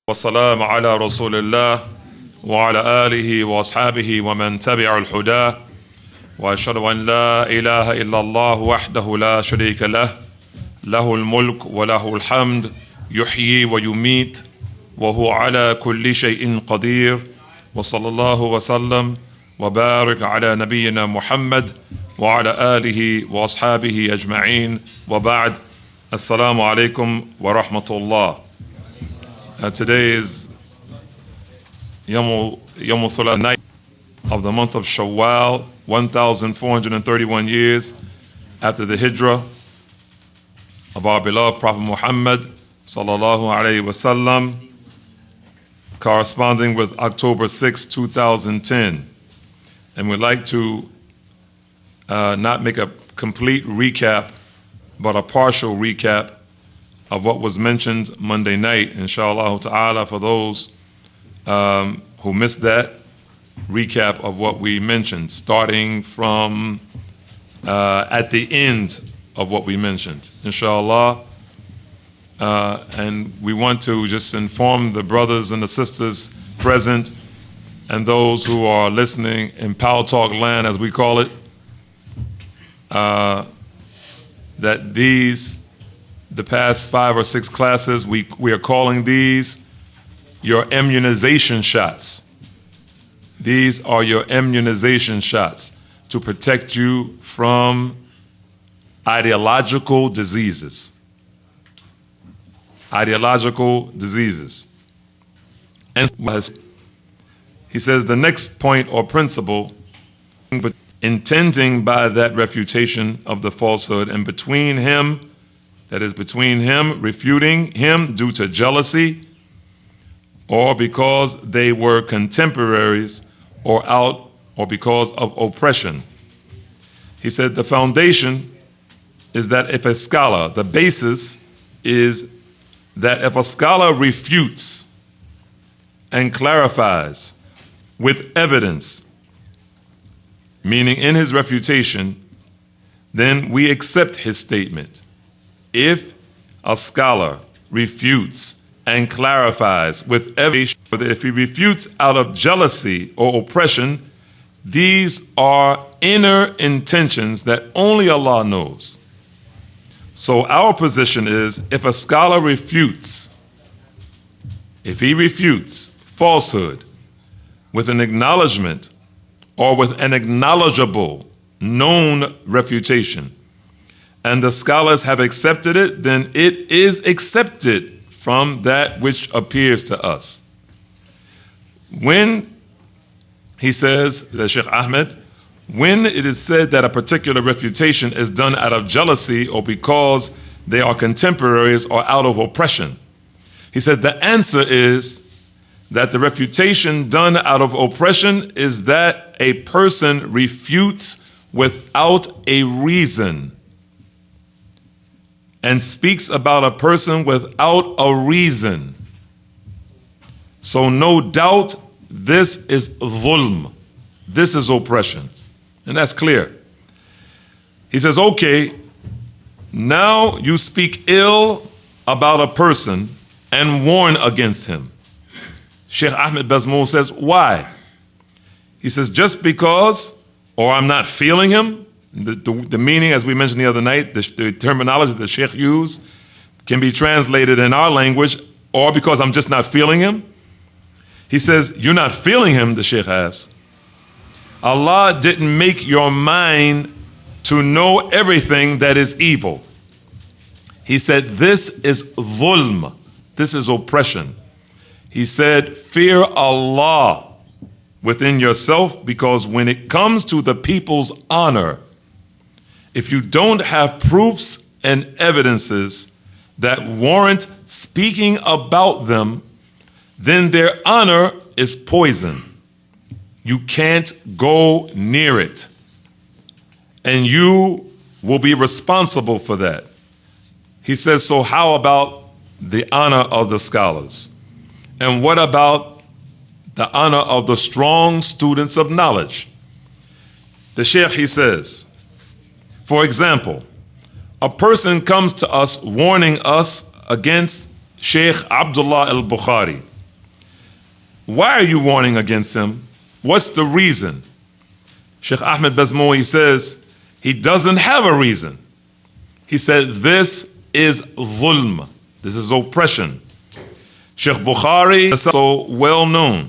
والسلام على رسول الله وعلى آله وأصحابه ومن تبع الهدى وأشهد أن لا إله إلا الله وحده لا شريك له له الملك وله الحمد يحيي ويميت وهو على كل شيء قدير وصلى الله وسلم وبارك على نبينا محمد وعلى آله وأصحابه أجمعين وبعد السلام عليكم ورحمة الله. Today is Yom Thulath night of the month of Shawwal, 1,431 years after the hijrah of our beloved Prophet Muhammad sallallahu alaihi wasallam, corresponding with October 6, 2010. And we'd like to not make a complete recap, but a partial recap of what was mentioned Monday night, inshallah ta'ala, for those who missed that recap of what we mentioned, starting from at the end of what we mentioned, inshallah. And we want to just inform the brothers and the sisters present and those who are listening in Power Talk land, as we call it, that the past 5 or 6 classes, we are calling these your immunization shots. These are your immunization shots to protect you from ideological diseases. Ideological diseases. And he says the next point or principle, but intending by that refutation of the falsehood, and between him, that is between him refuting him due to jealousy or because they were contemporaries or because of oppression. He said the foundation is that if a scholar, the basis is that if a scholar refutes and clarifies with evidence, meaning in his refutation, then we accept his statement. If a scholar refutes and clarifies with evidence, if he refutes out of jealousy or oppression, these are inner intentions that only Allah knows. So our position is, if a scholar refutes, if he refutes falsehood with an acknowledgement or with an acknowledgeable known refutation, and the scholars have accepted it, then it is accepted from that which appears to us. When he says, the Sheikh Ahmed, when it is said that a particular refutation is done out of jealousy or because they are contemporaries or out of oppression, he said the answer is that the refutation done out of oppression is that a person refutes without a reason and speaks about a person without a reason. So no doubt this is dhulm. This is oppression. And that's clear. He says, okay, now you speak ill about a person and warn against him. Sheikh Ahmed Bazmuul says, why? He says, just because, or I'm not feeling him. The meaning, as we mentioned the other night, the terminology that the Sheikh used can be translated in our language, or because I'm just not feeling him. He says, you're not feeling him, the Sheikh asks. Allah didn't make your mind to know everything that is evil. He said, this is dhulm. This is oppression. He said, fear Allah within yourself, because when it comes to the people's honor, if you don't have proofs and evidences that warrant speaking about them, then their honor is poison. You can't go near it. And you will be responsible for that. He says, so how about the honor of the scholars? And what about the honor of the strong students of knowledge? The Sheikh, he says, for example, a person comes to us warning us against Sheikh Abdullah al-Bukhari, Why are you warning against him? What's the reason? Sheikh Ahmed Bazmuul, he says, he doesn't have a reason. He said, this is dhulm. This is oppression. Sheikh Bukhari is so well known,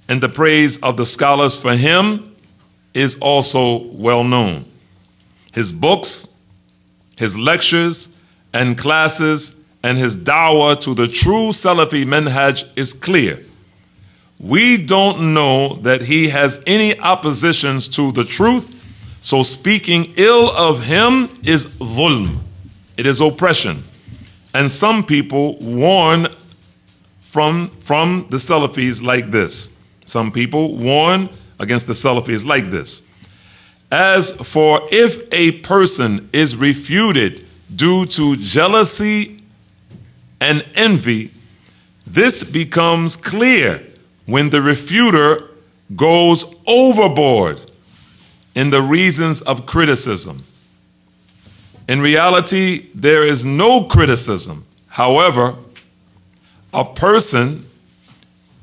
and the praise of the scholars for him is also well known. His books, his lectures and classes, and his da'wah to the true Salafi manhaj is clear. We don't know that he has any oppositions to the truth, so speaking ill of him is dhulm. It is oppression. And some people warn from the Salafis like this. Some people warn against the Salafis like this. As for if a person is refuted due to jealousy and envy, this becomes clear when the refuter goes overboard in the reasons of criticism. In reality, there is no criticism. However, a person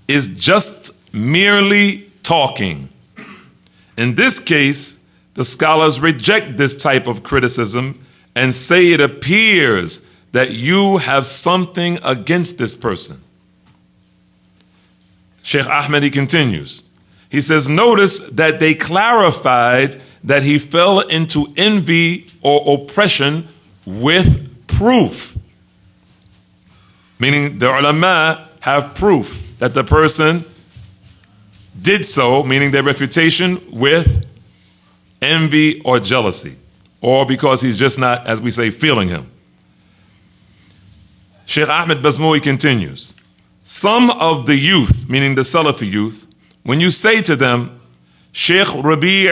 is just merely talking. In this case, the scholars reject this type of criticism and say it appears that you have something against this person. Sheikh Ahmed, he continues. He says, notice that they clarified that he fell into envy or oppression with proof. Meaning the ulama have proof that the person did so, meaning their refutation, with envy or jealousy, or because he's just not, as we say, feeling him. Sheikh Ahmed Bazmoul continues, some of the youth, meaning the Salafi youth, when you say to them, Sheikh Rabi'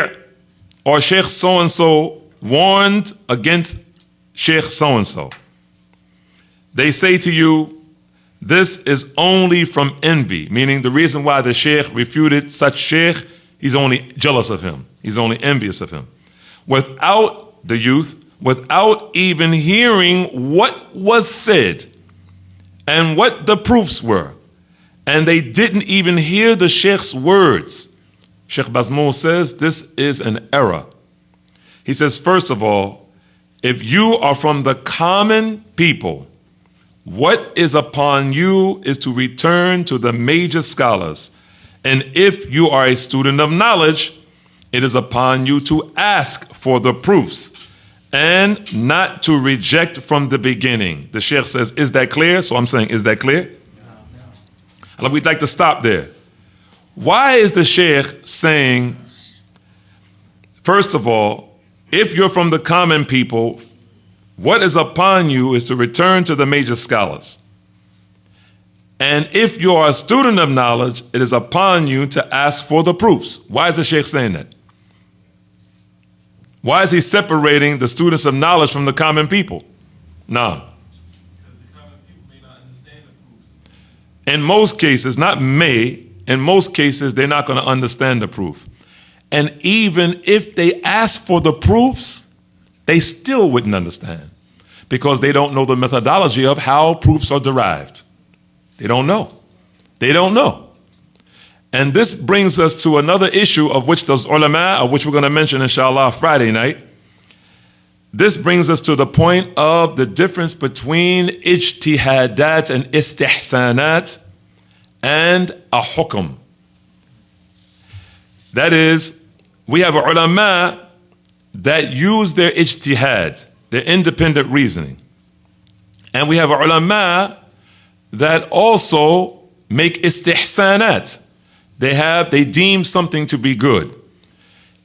or Sheikh so-and-so warned against Sheikh so-and-so, they say to you, this is only from envy, meaning the reason why the Sheikh refuted such Sheikh, he's only jealous of him. He's only envious of him. Without the youth, without even hearing what was said and what the proofs were, and they didn't even hear the Sheikh's words. Sheikh Bazmoul says this is an error. He says, first of all, if you are from the common people, what is upon you is to return to the major scholars. And if you are a student of knowledge, it is upon you to ask for the proofs and not to reject from the beginning. The Sheikh says, is that clear? So I'm saying, is that clear? No. We'd like to stop there. Why is the Sheikh saying, first of all, if you're from the common people, what is upon you is to return to the major scholars. And if you are a student of knowledge, it is upon you to ask for the proofs. Why is the Sheikh saying that? Why is he separating the students of knowledge from the common people? No. Because the common people may not understand the proofs. In most cases, not may, in most cases, they're not going to understand the proof. And even if they ask for the proofs, they still wouldn't understand because they don't know the methodology of how proofs are derived. They don't know. They don't know. And this brings us to another issue of which those ulama, of which we're going to mention inshallah Friday night. This brings us to the point of the difference between ijtihadat and istihsanat and a hukm. That is, we have ulama that use their ijtihad, their independent reasoning. And we have ulama that also make istihsanat. They deem something to be good.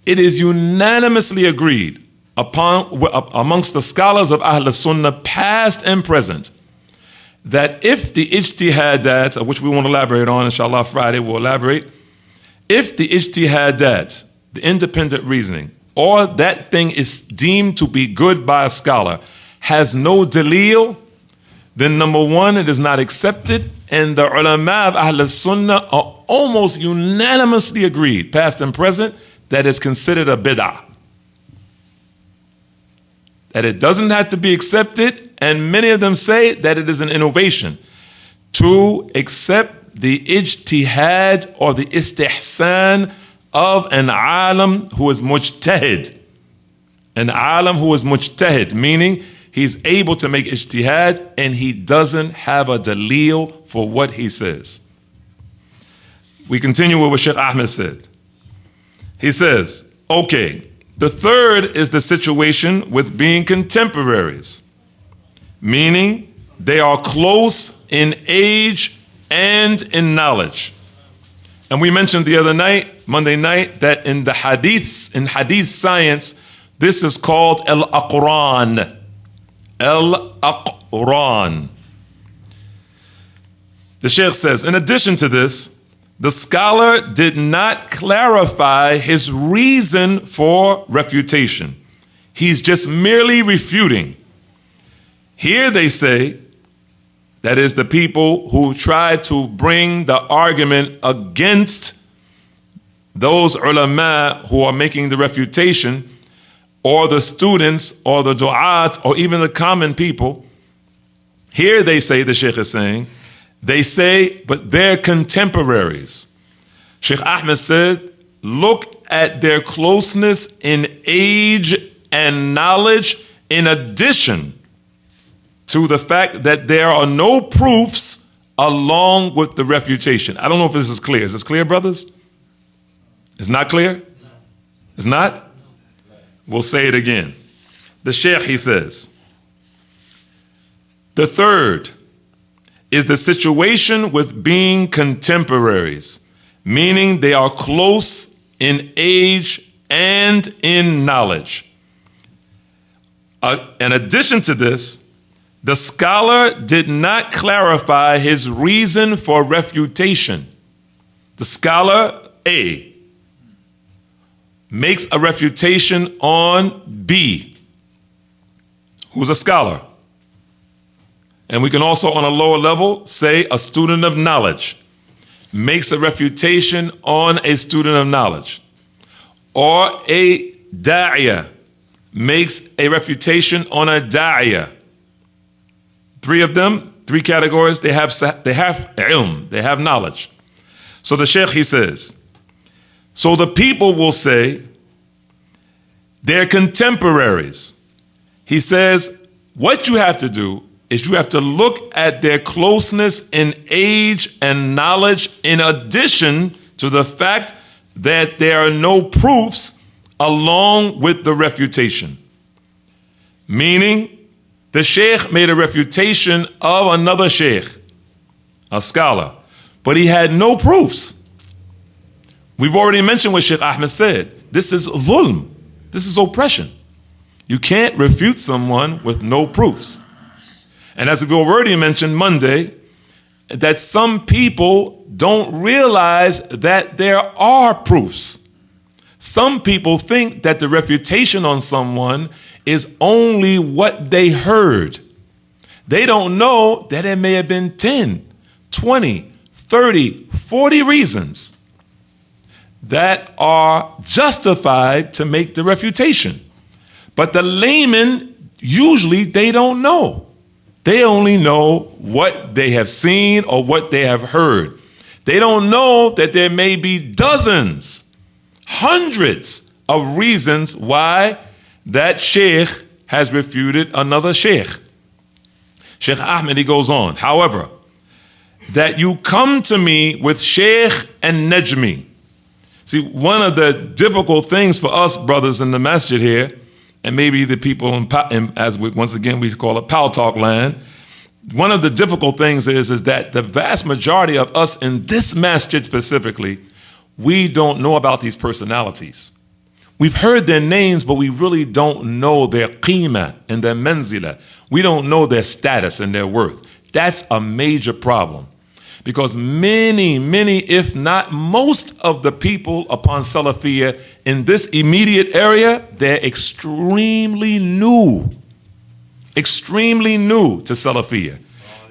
It is unanimously agreed amongst the scholars of Ahl Sunnah, past and present, that if the ijtihadat, of which we won't elaborate on, inshallah Friday we'll elaborate, if the ijtihadat, the independent reasoning, or that thing is deemed to be good by a scholar, has no dalil, then number one, it is not accepted, and the ulama of Ahl Sunnah are almost unanimously agreed, past and present, that it's considered a bid'ah. That it doesn't have to be accepted, and many of them say that it is an innovation to accept the ijtihad or the istihsan of an alim who is mujtahid. An alim who is mujtahid, meaning he's able to make ijtihad and he doesn't have a dalil for what he says. We continue with what Sheikh Ahmed said. He says, okay, the third is the situation with being contemporaries, meaning they are close in age and in knowledge. And we mentioned the other night, Monday night, that in the hadiths, in hadith science, this is called al-aqran. Al-aqran. The Sheikh says, in addition to this, the scholar did not clarify his reason for refutation. He's just merely refuting. Here they say, that is the people who try to bring the argument against those ulama who are making the refutation, or the students, or the du'at, or even the common people. Here they say, the Sheikh is saying, they say, but they're contemporaries. Sheikh Ahmed said, look at their closeness in age and knowledge, in addition to the fact that there are no proofs along with the refutation. I don't know if this is clear. Is this clear, brothers? It's not clear? It's not? We'll say it again. The Sheikh, he says, the third is the situation with being contemporaries, meaning they are close in age and in knowledge. In addition to this, the scholar did not clarify his reason for refutation. The scholar A makes a refutation on B, who's a scholar. And we can also, on a lower level, say a student of knowledge makes a refutation on a student of knowledge. Or a da'iyah makes a refutation on a da'iyah. Three of them, three categories, they have ilm, they have knowledge. So the Sheikh, he says, so the people will say they're contemporaries. He says, what you have to do is you have to look at their closeness in age and knowledge, in addition to the fact that there are no proofs along with the refutation. Meaning, the Sheikh made a refutation of another Sheikh, a scholar, but he had no proofs. We've already mentioned what Sheikh Ahmed said. This is dhulm. This is oppression. You can't refute someone with no proofs. And as we've already mentioned Monday, that some people don't realize that there are proofs. Some people think that the refutation on someone is only what they heard. They don't know that it may have been 10, 20, 30, 40 reasons that are justified to make the refutation. But the layman, usually they don't know. They only know what they have seen or what they have heard. They don't know that there may be dozens, hundreds of reasons why that sheikh has refuted another sheikh. Sheikh Ahmed, he goes on, however, that you come to me with Sheikh and Najmi. See, one of the difficult things for us brothers in the masjid here, and maybe the people as once again we call it Pal Talk land, one of the difficult things is that the vast majority of us in this masjid specifically, we don't know about these personalities. We've heard their names, but we really don't know their qima and their manzila. We don't know their status and their worth. That's a major problem. Because many, if not most of the people upon Salafiyya in this immediate area, they're extremely new to Salafiyya.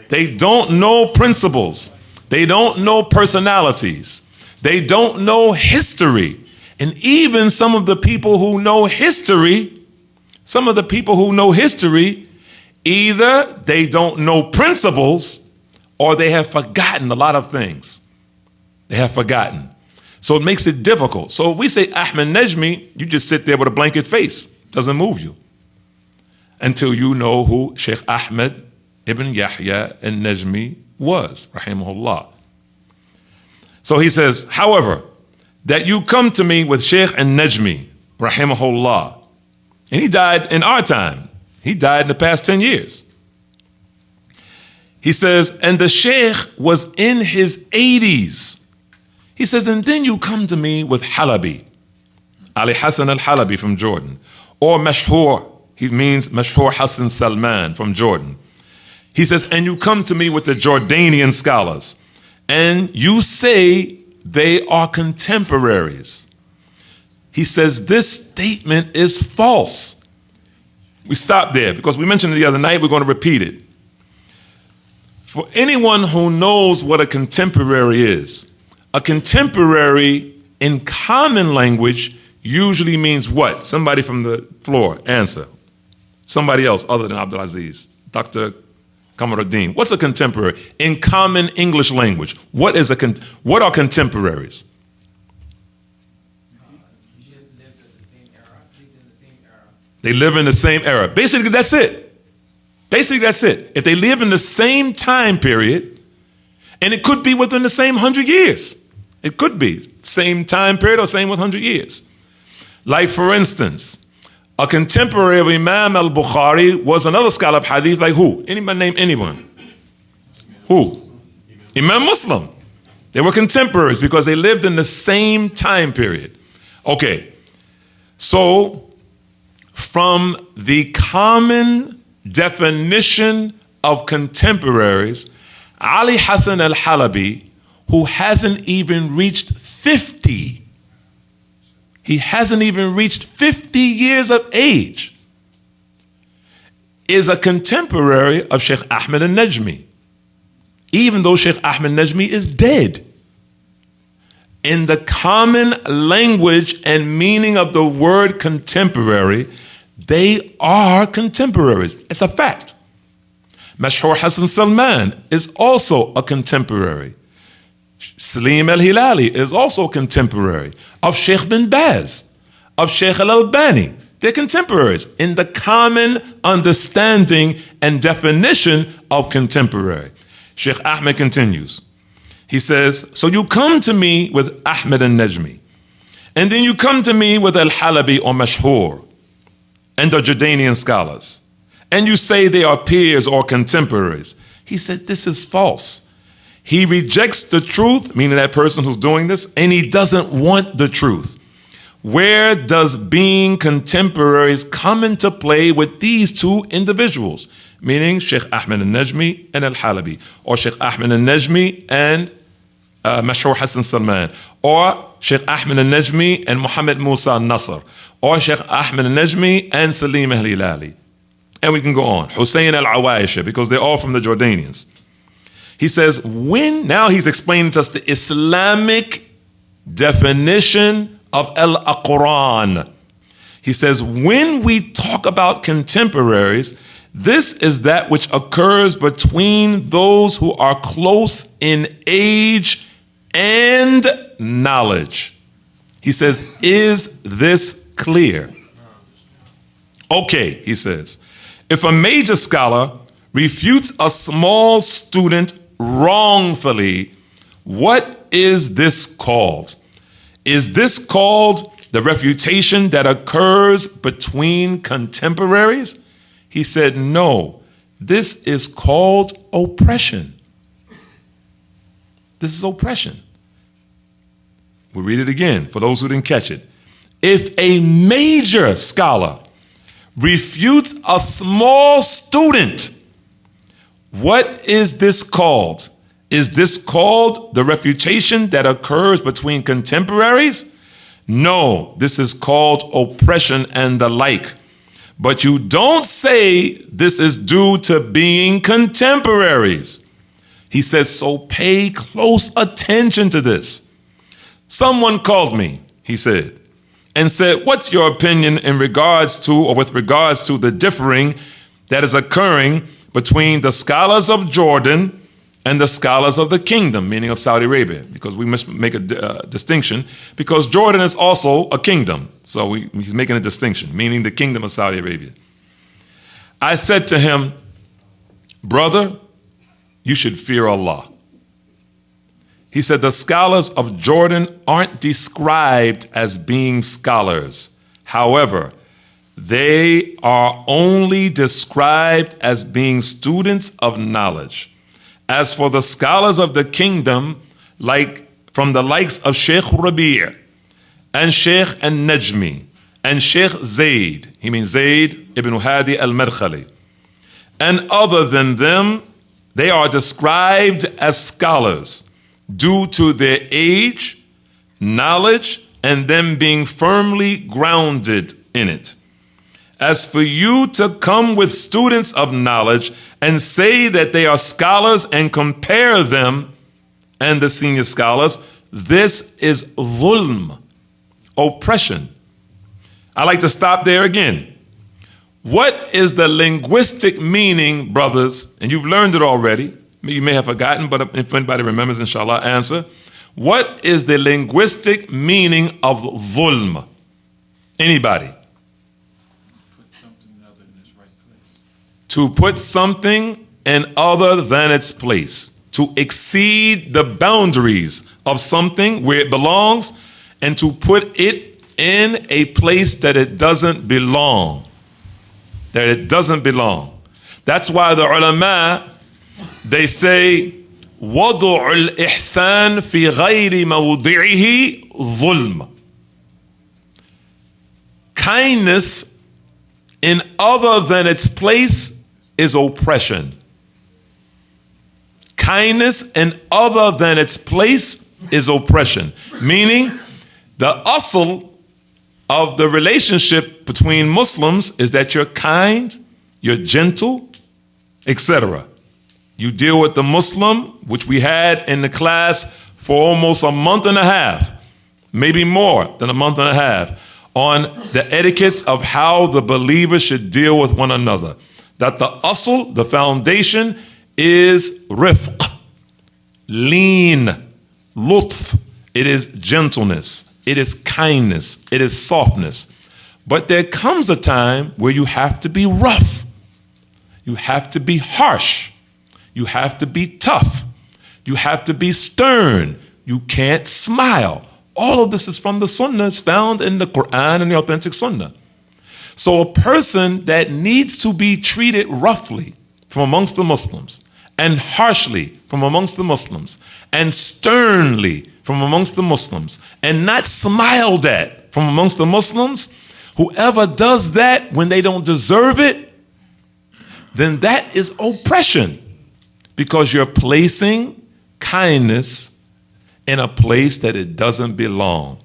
They don't know principles. They don't know personalities. They don't know history. And even some of the people who know history, either they don't know principles or they have forgotten a lot of things. They have forgotten. So it makes it difficult. So if we say Ahmed Najmi, you just sit there with a blanket face. Doesn't move you. Until you know who Sheikh Ahmed ibn Yahya al-Najmi was, rahimahullah. So he says, however, that you come to me with Sheikh al-Najmi, rahimahullah. And he died in our time. He died in the past 10 years. He says, and the Sheikh was in his 80s. He says, and then you come to me with Halabi, Ali Hassan al-Halabi from Jordan, or Mashhur, he means Mashhur Hassan Salman from Jordan. He says, and you come to me with the Jordanian scholars, and you say they are contemporaries. He says, this statement is false. We stop there because we mentioned it the other night, we're going to repeat it. For anyone who knows what a contemporary is, a contemporary in common language usually means what? Somebody from the floor, answer. Somebody else other than Abdulaziz. Dr. Kamaruddin. What's a contemporary? In common English language, what are contemporaries? They live in the same era. Basically, that's it. Basically, that's it. If they live in the same time period, and it could be within the same 100 years. It could be same time period or same 100 years. Like, for instance, a contemporary of Imam al-Bukhari was another scholar of hadith, like who? Anybody name anyone? Who? Imam Muslim. They were contemporaries because they lived in the same time period. Okay, so from the common definition of contemporaries, Ali Hassan al-Halabi, who hasn't even reached 50, he hasn't even reached 50 years of age, is a contemporary of Sheikh Ahmed al-Najmi, even though Sheikh Ahmed al-Najmi is dead. In the common language and meaning of the word contemporary, they are contemporaries. It's a fact. Mashhur Hassan Salman is also a contemporary. Salim al-Hilali is also a contemporary of Sheikh bin Baz, of Sheikh al-Albani. They're contemporaries in the common understanding and definition of contemporary. Sheikh Ahmed continues. He says, so you come to me with Ahmed al-Najmi, and then you come to me with al-Halabi or Mashhur and the Jordanian scholars, and you say they are peers or contemporaries. He said, this is false. He rejects the truth, meaning that person who's doing this, and he doesn't want the truth. Where does being contemporaries come into play with these two individuals? Meaning Sheikh Ahmed al-Najmi and al-Halabi, or Sheikh Ahmed al-Najmi and Mashhur Hassan Salman, or Sheikh Ahmed al-Najmi and Muhammad Musa al-Nasr, or Sheikh Ahmed al-Najmi and Salim al-Hilali. And we can go on. Hussein al-Awaisha, because they're all from the Jordanians. He says, now he's explaining to us the Islamic definition of al-Aqran. He says, when we talk about contemporaries, this is that which occurs between those who are close in age and knowledge. He says, is this clear? Okay, he says, if a major scholar refutes a small student wrongfully, what is this called? Is this called the refutation that occurs between contemporaries? He said, no, this is called oppression. This is oppression. We'll read it again for those who didn't catch it. If a major scholar refutes a small student, what is this called? Is this called the refutation that occurs between contemporaries? No, this is called oppression and the like. But you don't say this is due to being contemporaries. He says, so pay close attention to this. Someone called me, he said, and said, what's your opinion in regards to, or with regards to the differing that is occurring between the scholars of Jordan and the scholars of the kingdom, meaning of Saudi Arabia, because we must make a distinction, because Jordan is also a kingdom. So he's making a distinction, meaning the kingdom of Saudi Arabia. I said to him, brother, you should fear Allah. He said, the scholars of Jordan aren't described as being scholars. However, they are only described as being students of knowledge. As for the scholars of the kingdom, like from the likes of Sheikh Rabi' and Sheikh Al-Najmi and Sheikh Zayd, he means Zayd ibn Hadi al-Madkhali, and other than them, they are described as scholars due to their age, knowledge, and them being firmly grounded in it. As for you to come with students of knowledge and say that they are scholars and compare them and the senior scholars, this is dhulm, oppression. I like to stop there again. What is the linguistic meaning, brothers? And you've learned it already. You may have forgotten, but if anybody remembers, inshallah, answer. What is the linguistic meaning of dhulm? Anybody? To put something in other than its place. To exceed the boundaries of something where it belongs and to put it in a place that it doesn't belong. That it doesn't belong. That's why the ulama, they say, وَضُعُ الْإِحْسَانِ فِي غَيْرِ مَوْضِعِهِ ظُلْمٌ. Kindness in other than its place is oppression. Kindness in other than its place is oppression. Meaning, the asl of the relationship between Muslims is that you're kind, you're gentle, etc. You deal with the Muslim, which we had in the class for almost a month and a half, maybe more than a month and a half, on the etiquettes of how the believer should deal with one another. That the asl, the foundation, is rifq, lean, lutf. It is gentleness. It is kindness. It is softness. But there comes a time where you have to be rough. You have to be harsh. You have to be tough. You have to be stern. You can't smile. All of this is from the Sunnah. It's found in the Quran and the authentic Sunnah. So a person that needs to be treated roughly from amongst the Muslims and harshly from amongst the Muslims and sternly from amongst the Muslims and not smiled at from amongst the Muslims, whoever does that when they don't deserve it, then that is oppression, because you're placing kindness in a place that it doesn't belong.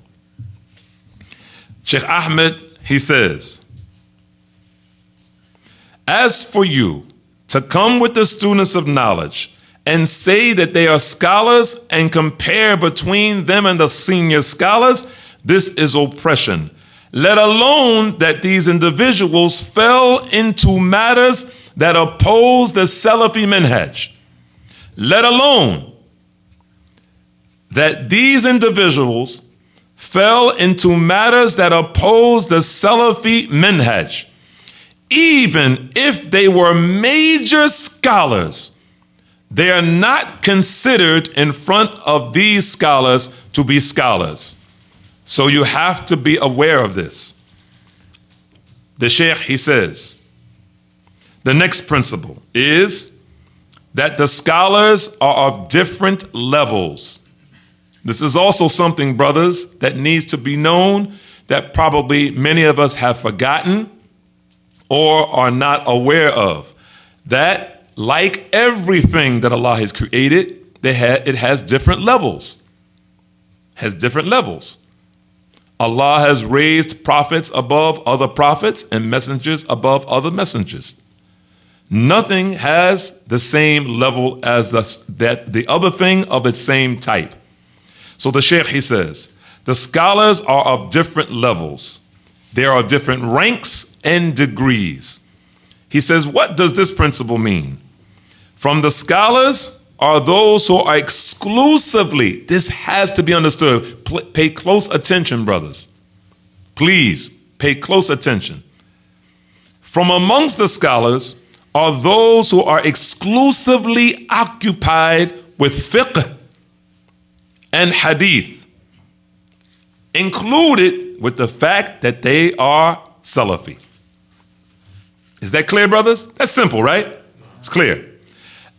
Sheikh Ahmed, he says, as for you to come with the students of knowledge and say that they are scholars and compare between them and the senior scholars, this is oppression. Let alone that these individuals fell into matters that oppose the Salafi minhaj. Let alone that these individuals fell into matters that oppose the Salafi minhaj. Even if they were major scholars, they are not considered in front of these scholars to be scholars. So you have to be aware of this. The Sheikh, he says, the next principle is that the scholars are of different levels. This is also something, brothers, that needs to be known, that probably many of us have forgotten or are not aware of. That, like everything that Allah has created, it has different levels. Has different levels. Allah has raised prophets above other prophets and messengers above other messengers. Nothing has the same level as the other thing of its same type. So the Sheikh, he says, the scholars are of different levels. There are different ranks and degrees. He says, what does this principle mean? From the scholars are those who are exclusively, this has to be understood. Pay close attention, brothers. Please pay close attention. From amongst the scholars are those who are exclusively occupied with fiqh and hadith, included with the fact that they are Salafi. Is that clear, brothers? That's simple, right? It's clear.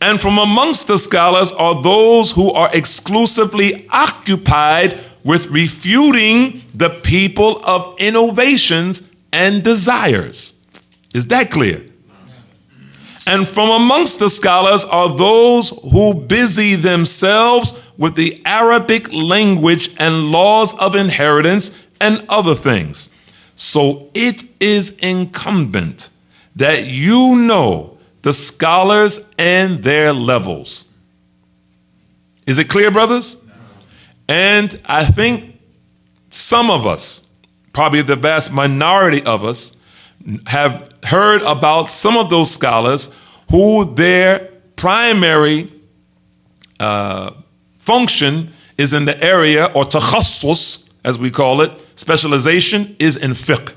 And from amongst the scholars are those who are exclusively occupied with refuting the people of innovations and desires. Is that clear? And from amongst the scholars are those who busy themselves with the Arabic language and laws of inheritance and other things. So it is incumbent that you know the scholars and their levels. Is it clear, brothers? And I think some of us, probably the vast minority of us, have heard about some of those scholars who their primary function is in the area, or takhassus, as we call it, specialization is in fiqh.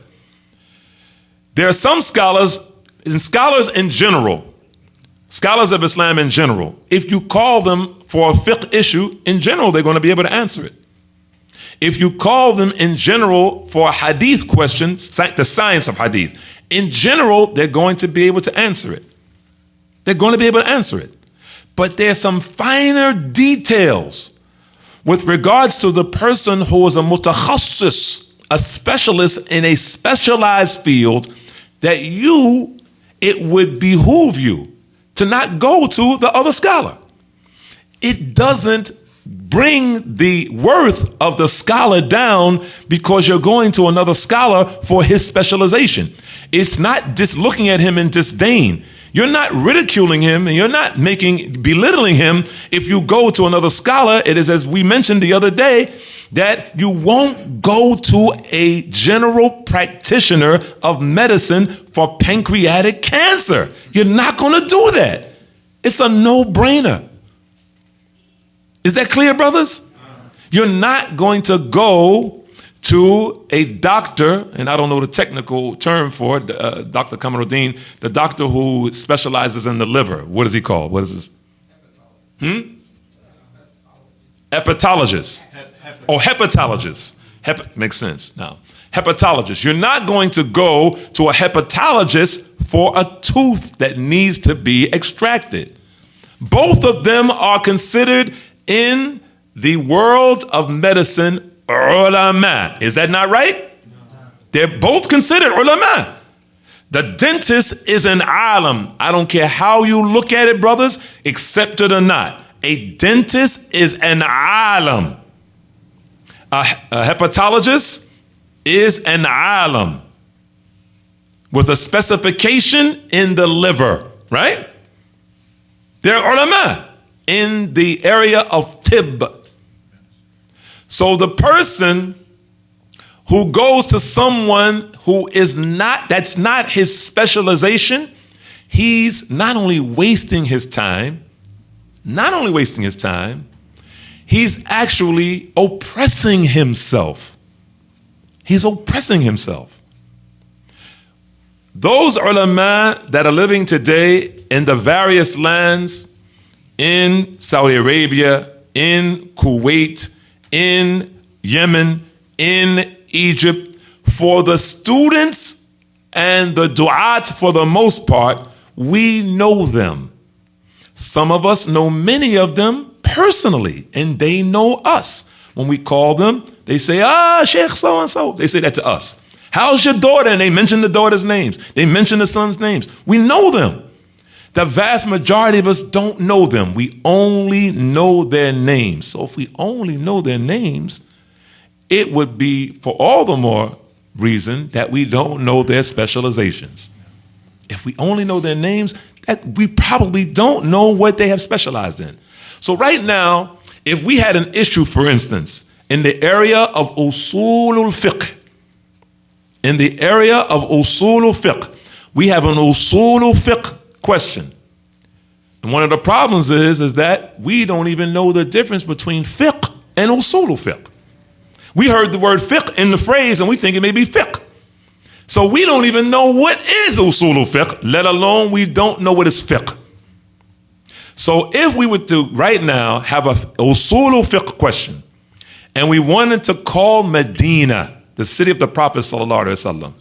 There are some scholars in general, scholars of Islam in general, if you call them for a fiqh issue, in general, they're going to be able to answer it. If you call them in general for a hadith question, the science of hadith, in general, they're going to be able to answer it. They're going to be able to answer it. But there's some finer details with regards to the person who is a mutakhassis, a specialist in a specialized field, that it would behoove you to not go to the other scholar. It doesn't bring the worth of the scholar down because you're going to another scholar for his specialization. It's not just looking at him in disdain. You're not ridiculing him and you're not belittling him if you go to another scholar. It is, as we mentioned the other day, that you won't go to a general practitioner of medicine for pancreatic cancer. You're not going to do that. It's a no-brainer. Is that clear, brothers? You're not going to go to a doctor, and I don't know the technical term for it, Dr. Kamaruddin, the doctor who specializes in the liver. What is he called? What is this? Hepatologist. Or hepatologist. Makes sense now. Hepatologist. You're not going to go to a hepatologist for a tooth that needs to be extracted. Both of them are considered in the world of medicine ulama. Is that not right? They're both considered ulama. The dentist is an alim. I don't care how you look at it, brothers, accept it or not. A dentist is an alim. A hepatologist is an alim with a specification in the liver, right? They're ulama in the area of tib. So the person who goes to someone who is not, that's not his specialization, he's not only wasting his time, he's actually oppressing himself. He's oppressing himself. Those ulama that are living today in the various lands, in Saudi Arabia, in Kuwait, in Yemen, in Egypt, for the students and the du'at for the most part, we know them. Some of us know many of them personally, and they know us. When we call them, they say, Sheikh so-and-so. They say that to us. How's your daughter? And they mention the daughter's names. They mention the son's names. We know them. The vast majority of us don't know them. We only know their names. So if we only know their names, it would be for all the more reason that we don't know their specializations. If we only know their names, that we probably don't know what they have specialized in. So right now, if we had an issue, for instance, in the area of usulul fiqh, we have an usulul fiqh question. And one of the problems is that we don't even know the difference between fiqh and usul fiqh. We heard the word fiqh in the phrase and we think it may be fiqh. So we don't even know what is usul fiqh, let alone we don't know what is fiqh. So if we were to right now have a usul fiqh question and we wanted to call Medina, the city of the Prophet sallallahu alaihi wasallam,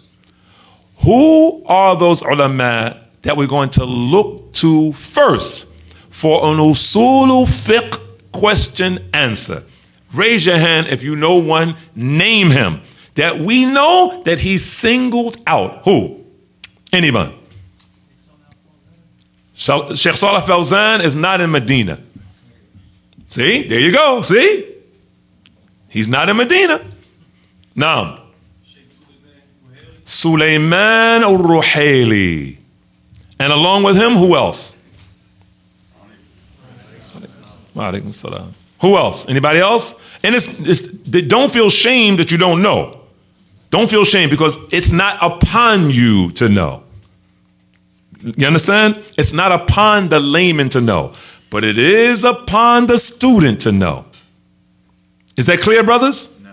who are those ulama that we're going to look to first for an usul fiqh question answer? Raise your hand if you know one, name him. That we know that he singled out. Who? Anyone? Sheikh Salih Fawzan is not in Medina. See? There you go. See? He's not in Medina. Now, Sulaiman al-Ruhaili. And along with him, who else? Wa alaikum salam. Who else? Anybody else? And don't feel shame that you don't know. Don't feel shame because it's not upon you to know. You understand? It's not upon the layman to know, but it is upon the student to know. Is that clear, brothers? No.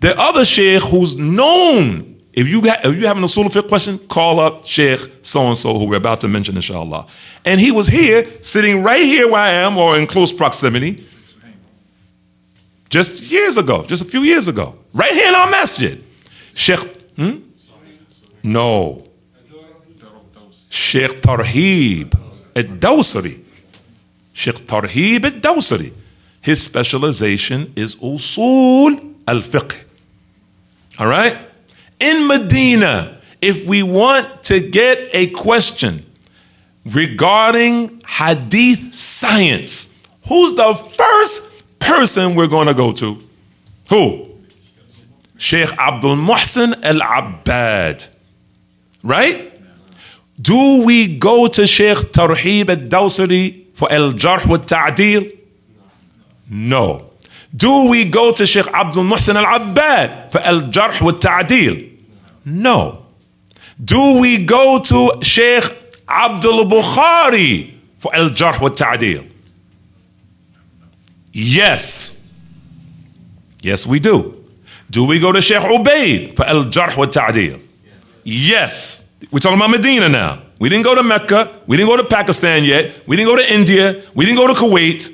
The other sheikh who's known, if you have an usul fiqh question, call up Sheikh so-and-so who we're about to mention, inshallah. And he was here, sitting right here where I am, or in close proximity, just years ago, just a few years ago, right here in our masjid. Sheikh, no. Sheikh Tarhib al-Dawsari. Sheikh Tarhib al-Dawsari. His specialization is usul al-fiqh. All right? In Medina, if we want to get a question regarding hadith science, who's the first person we're going to go to? Who? Sheikh Abdul Muhsin al-Abbad. Right? Do we go to Sheikh Tarhib al-Dawsari for al-Jarh wa Ta'dil? No. Do we go to Sheikh Abdul Muhsin al-Abbad for al-Jarh wa Ta'dil? No. Do we go to Sheikh Abdul Bukhari for al-Jarh wa Ta'dil? Yes. Yes, we do. Do we go to Sheikh Ubaid for al-Jarh wa Ta'dil? Yes. We're talking about Medina now. We didn't go to Mecca. We didn't go to Pakistan yet. We didn't go to India. We didn't go to Kuwait.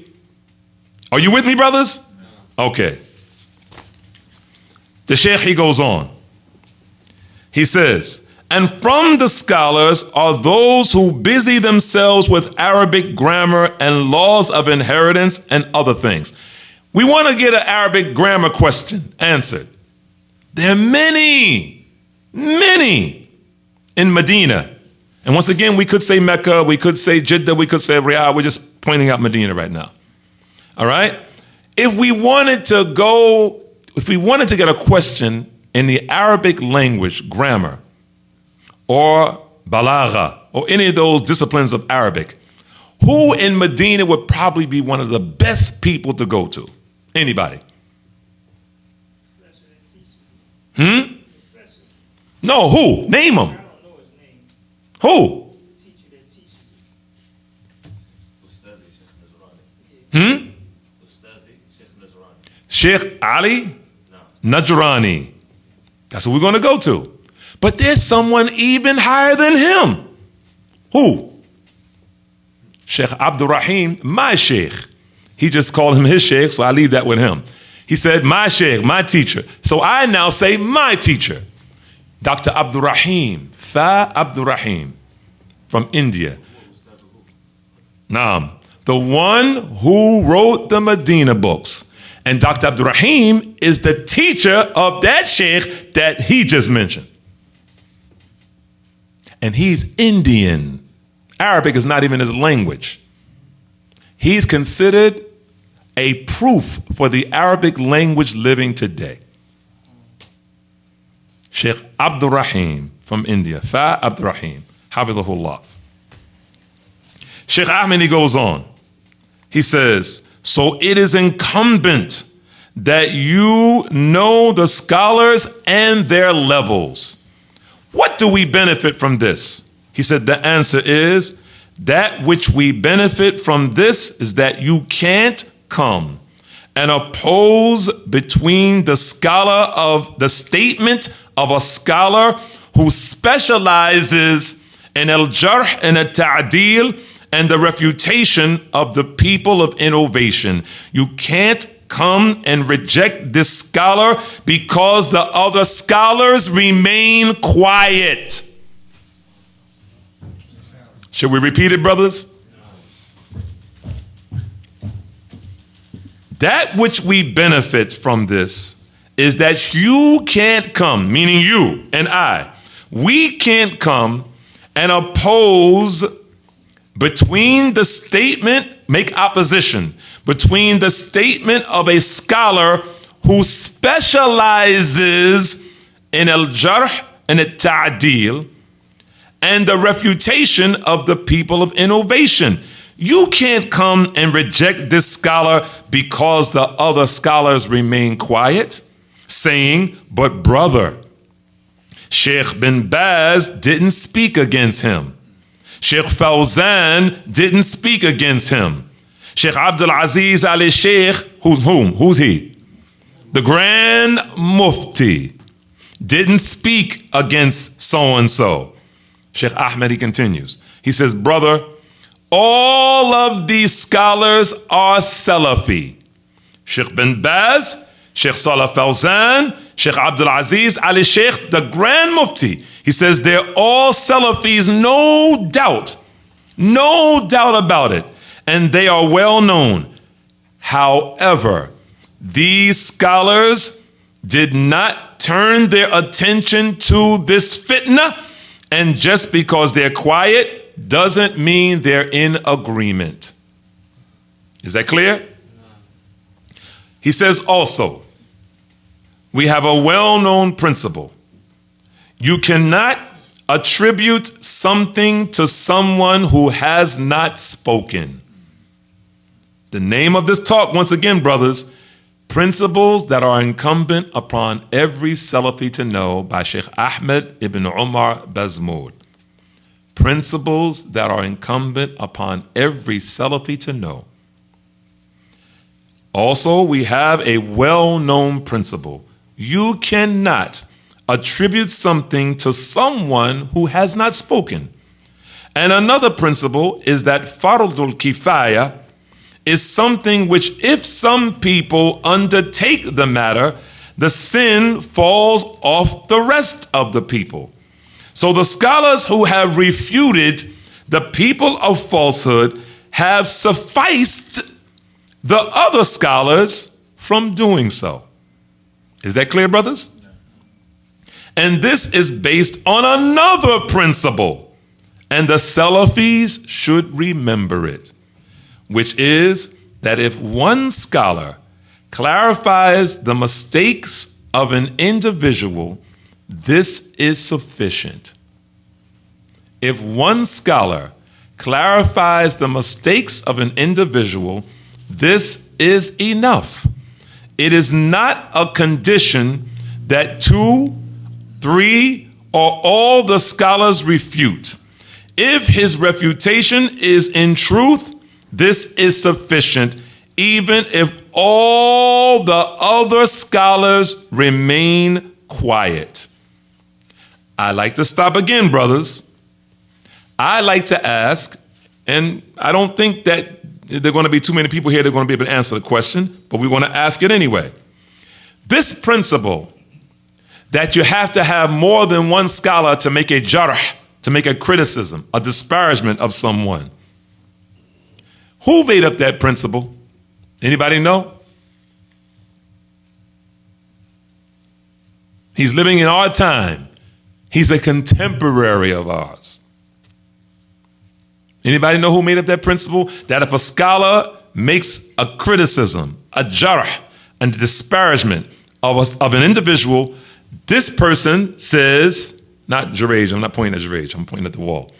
Are you with me, brothers? Okay. The Sheikh, he goes on. He says, and from the scholars are those who busy themselves with Arabic grammar and laws of inheritance and other things. We want to get an Arabic grammar question answered. There are many in Medina. And once again, we could say Mecca, we could say Jeddah, we could say Riyadh. We're just pointing out Medina right now. All right? If we wanted to get a question in the Arabic language, grammar, or balagha, or any of those disciplines of Arabic, who in Medina would probably be one of the best people to go to? Anybody? No, who? Name them. Who? Sheikh Ali Najrani. That's what we're going to go to. But there's someone even higher than him. Who? Sheikh Abdul Rahim, my Sheikh. He just called him his Sheikh, so I leave that with him. He said, my Sheikh, my teacher. So I now say my teacher. Dr. Abdul Rahim, Fa Abdul Rahim from India. Naam, the one who wrote the Medina books. And Dr. Abdul Rahim is the teacher of that Sheikh that he just mentioned. And he's Indian. Arabic is not even his language. He's considered a proof for the Arabic language living today. Sheikh Abdul Rahim from India. Fa Abdul Rahim. Hafethahullah. Sheikh Ahmed, he goes on. He says, so it is incumbent that you know the scholars and their levels. What do we benefit from this? He said the answer is That which we benefit from this is that you can't come and oppose between the statement of a scholar who specializes in al-jarh and al-ta'dil and the refutation of the people of innovation. You can't come and reject this scholar because the other scholars remain quiet. Should we repeat it, brothers? That which we benefit from this is that you can't come, meaning you and I, we can't come and oppose between the statement, make opposition between the statement of a scholar who specializes in al-jarh and al-ta'dil and the refutation of the people of innovation. You can't come and reject this scholar because the other scholars remain quiet, saying, but brother, Sheikh bin Baz didn't speak against him. Sheikh Fawzan didn't speak against him. Sheikh Abdul Aziz Ali Sheikh, who's he? The Grand Mufti didn't speak against so-and-so. Sheikh Ahmed, he continues. He says, brother, all of these scholars are Salafi. Sheikh bin Baz, Sheikh Salih Fawzan, Sheikh Abdul Aziz Ali Sheikh, the Grand Mufti. He says they're all Salafis, no doubt about it. And they are well known. However, these scholars did not turn their attention to this fitna, and just because they're quiet doesn't mean they're in agreement. Is that clear? He says also, we have a well-known principle. You cannot attribute something to someone who has not spoken. The name of this talk, once again, brothers, principles that are incumbent upon every Salafi to know, by Sheikh Ahmed ibn Umar Bazmuul. Principles that are incumbent upon every Salafi to know. Also, we have a well-known principle. You cannot attribute something to someone who has not spoken. And another principle is that fardul kifaya is something which, if some people undertake the matter, the sin falls off the rest of the people. So the scholars who have refuted the people of falsehood have sufficed the other scholars from doing so. Is that clear, brothers? And this is based on another principle, and the Salafis should remember it, which is that if one scholar clarifies the mistakes of an individual, this is sufficient. If one scholar clarifies the mistakes of an individual, this is enough. It is not a condition that 2, 3, or all the scholars refute. If his refutation is in truth, this is sufficient, even if all the other scholars remain quiet. I like to stop again, brothers. I like to ask, and I don't think that there are going to be too many people here that are going to be able to answer the question, but we want to ask it anyway. This principle that you have to have more than one scholar to make a jarh, to make a criticism, a disparagement of someone. Who made up that principle? Anybody know? He's living in our time. He's a contemporary of ours. Anybody know who made up that principle? That if a scholar makes a criticism, a jarh, and disparagement of an individual, this person says, not Jaraj, I'm not pointing at Jaraj, I'm pointing at the wall.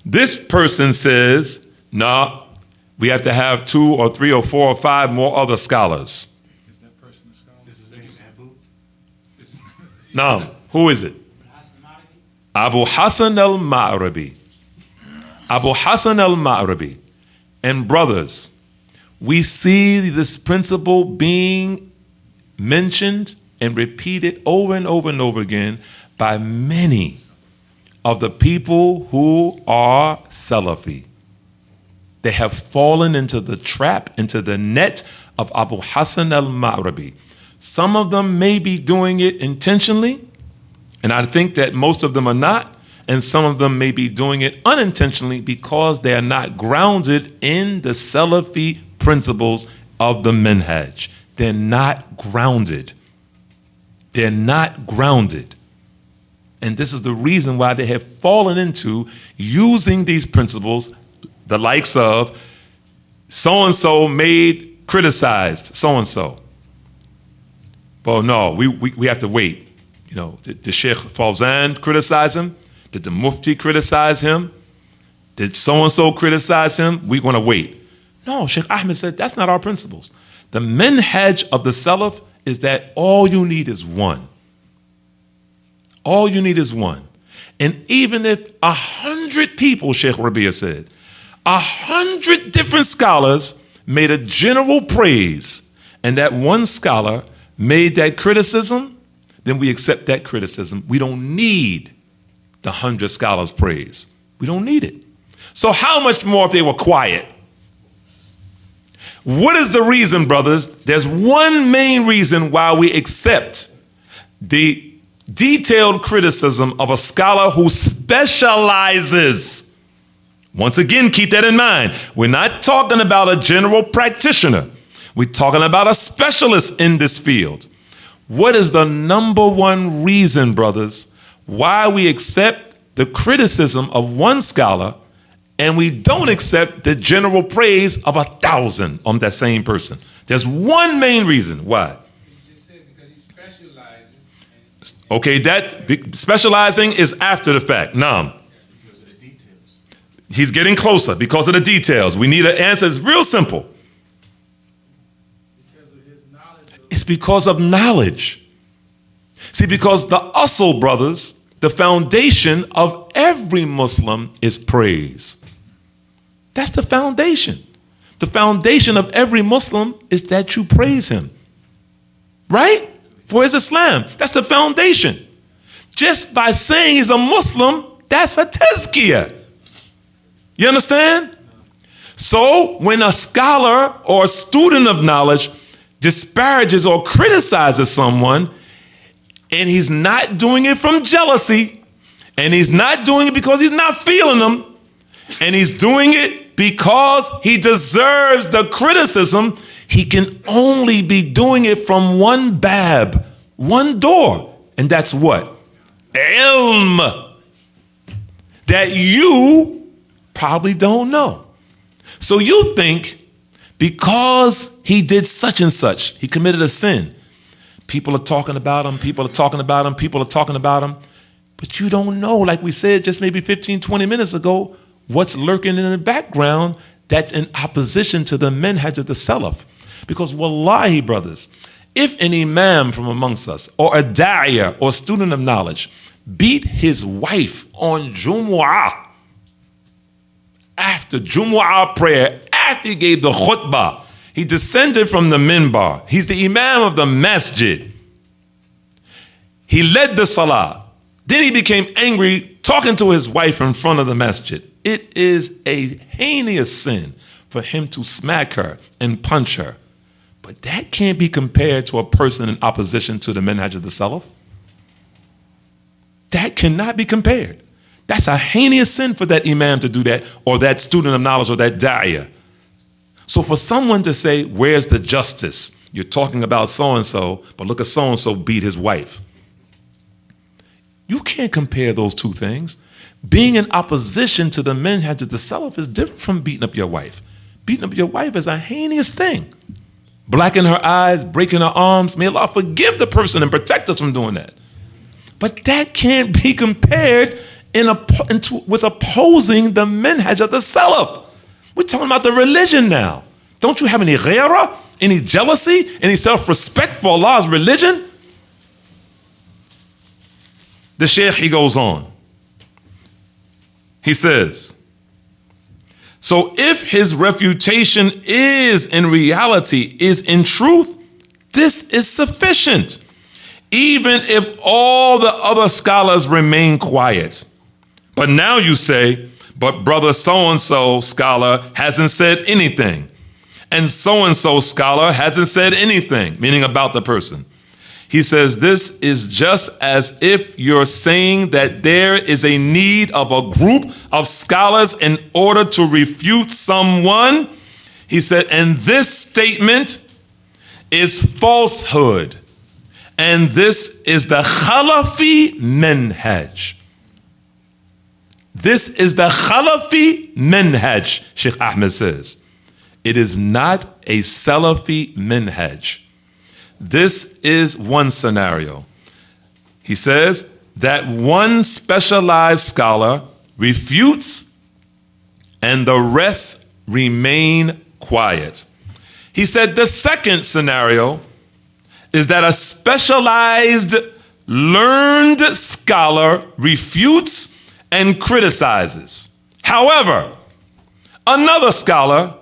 This person says, no, we have to have 2 or 3 or 4 or 5 more other scholars. Is that person a scholar? This is Abu. No, who is it? Abu Hassan al-Ma'rabi. Abu Hassan al-Ma'rabi and brothers, we see this principle being mentioned and repeated over and over and over again by many of the people who are Salafi. They have fallen into the trap, into the net of Abu Hassan al-Ma'rabi. Some of them may be doing it intentionally, and I think that most of them are not, and some of them may be doing it unintentionally because they are not grounded in the Salafi principles of the minhaj. They're not grounded. They're not grounded. And this is the reason why they have fallen into using these principles, the likes of so-and-so criticized so-and-so. Well, no, we have to wait. You know, did Sheikh Fawzan criticize him? Did the Mufti criticize him? Did so-and-so criticize him? We're going to wait. No, Sheikh Ahmed said that's not our principles. The minhaj of the Salaf is that all you need is one. All you need is one. And even if 100 people, Sheikh Rabia said, 100 different scholars made a general praise, and that one scholar made that criticism, then we accept that criticism. We don't need the 100 scholars' praise. We don't need it. So how much more if they were quiet? What is the reason, brothers? There's one main reason why we accept the detailed criticism of a scholar who specializes. Once again, keep that in mind. We're not talking about a general practitioner. We're talking about a specialist in this field. What is the number one reason, brothers, why we accept the criticism of one scholar and we don't accept the general praise of 1,000 on that same person? There's one main reason. Why? He just said because he specializes. Okay, that specializing is after the fact. Now, Because of the details. he's getting closer because of the details. We need an answer. It's real simple. Because of his knowledge. It's because of knowledge. See, because the asl, brothers, the foundation of every Muslim is praise. That's the foundation. The foundation of every Muslim is that you praise him. Right? For his Islam. That's the foundation. Just by saying he's a Muslim, that's a tazkiyah. You understand? So when a scholar or a student of knowledge disparages or criticizes someone, and he's not doing it from jealousy, and he's not doing it because he's not feeling them, and he's doing it because he deserves the criticism, he can only be doing it from one bab, one door, and that's what? Ilm. That you probably don't know. So you think because he did such and such, he committed a sin, people are talking about him, people are talking about him, people are talking about him, but you don't know, like we said just maybe 15, 20 minutes ago, what's lurking in the background that's in opposition to the minhaj of the Salaf. Because wallahi, brothers, if an imam from amongst us, or a da'iyah, or student of knowledge, beat his wife on Jumu'ah, after Jumu'ah prayer, after he gave the khutbah, he descended from the minbar. He's the imam of the masjid. He led the salah. Then he became angry talking to his wife in front of the masjid. It is a heinous sin for him to smack her and punch her. But that can't be compared to a person in opposition to the minhaj of the Salaf. That cannot be compared. That's a heinous sin for that imam to do that, or that student of knowledge, or that da'iyah. So for someone to say, where's the justice? You're talking about so-and-so, but look at so-and-so beat his wife. You can't compare those two things. Being in opposition to the minhaj of the Salaf is different from beating up your wife. Beating up your wife is a heinous thing. Blacking her eyes, breaking her arms. May Allah forgive the person and protect us from doing that. But that can't be compared with opposing the minhaj of the Salaf. We're talking about the religion now. Don't you have any ghairah, any jealousy, any self-respect for Allah's religion? The Sheikh, he goes on. He says, So if his refutation is in reality, is in truth, this is sufficient, even if all the other scholars remain quiet. But now you say, but brother so-and-so scholar hasn't said anything, and so-and-so scholar hasn't said anything, meaning about the person. He says, this is just as if you're saying that there is a need of a group of scholars in order to refute someone. He said, and this statement is falsehood. And this is the Khalafi manhaj. This is the Khalafi manhaj, Sheikh Ahmed says. It is not a Salafi manhaj. This is one scenario. He says that one specialized scholar refutes and the rest remain quiet. He said the second scenario is that a specialized, learned scholar refutes and criticizes. However, another scholar,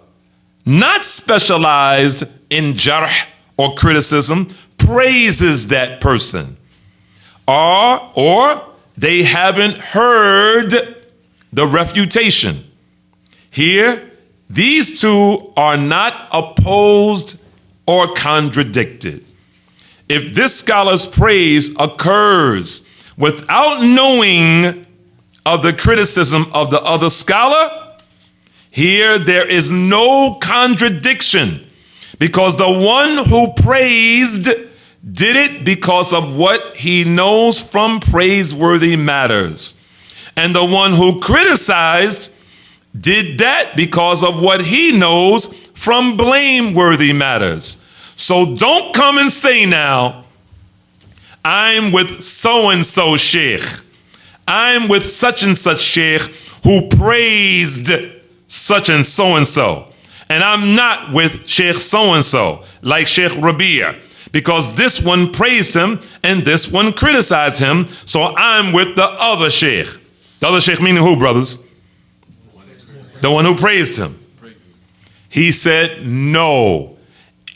not specialized in jarh or criticism, praises that person. Or they haven't heard the refutation. Here, these two are not opposed or contradicted. If this scholar's praise occurs without knowing of the criticism of the other scholar, here there is no contradiction, because the one who praised did it because of what he knows from praiseworthy matters. And the one who criticized did that because of what he knows from blameworthy matters. So don't come and say now, I'm with so-and-so sheikh. I'm with such and such sheikh who praised such and so-and-so. And I'm not with Sheikh so-and-so, like Sheikh Rabi'a, because this one praised him and this one criticized him. So I'm with the other sheikh. The other sheikh meaning who, brothers? The one who praised him. He said, no,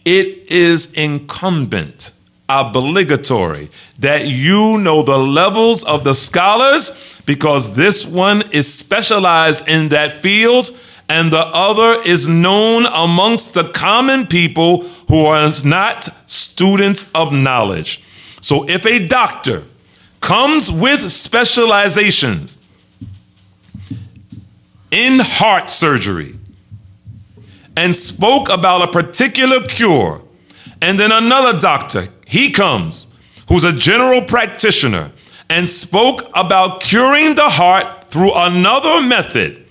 it is incumbent, obligatory, that you know the levels of the scholars, because this one is specialized in that field and the other is known amongst the common people who are not students of knowledge. So if a doctor comes with specializations in heart surgery and spoke about a particular cure, and then another doctor, he comes, who's a general practitioner, and spoke about curing the heart through another method,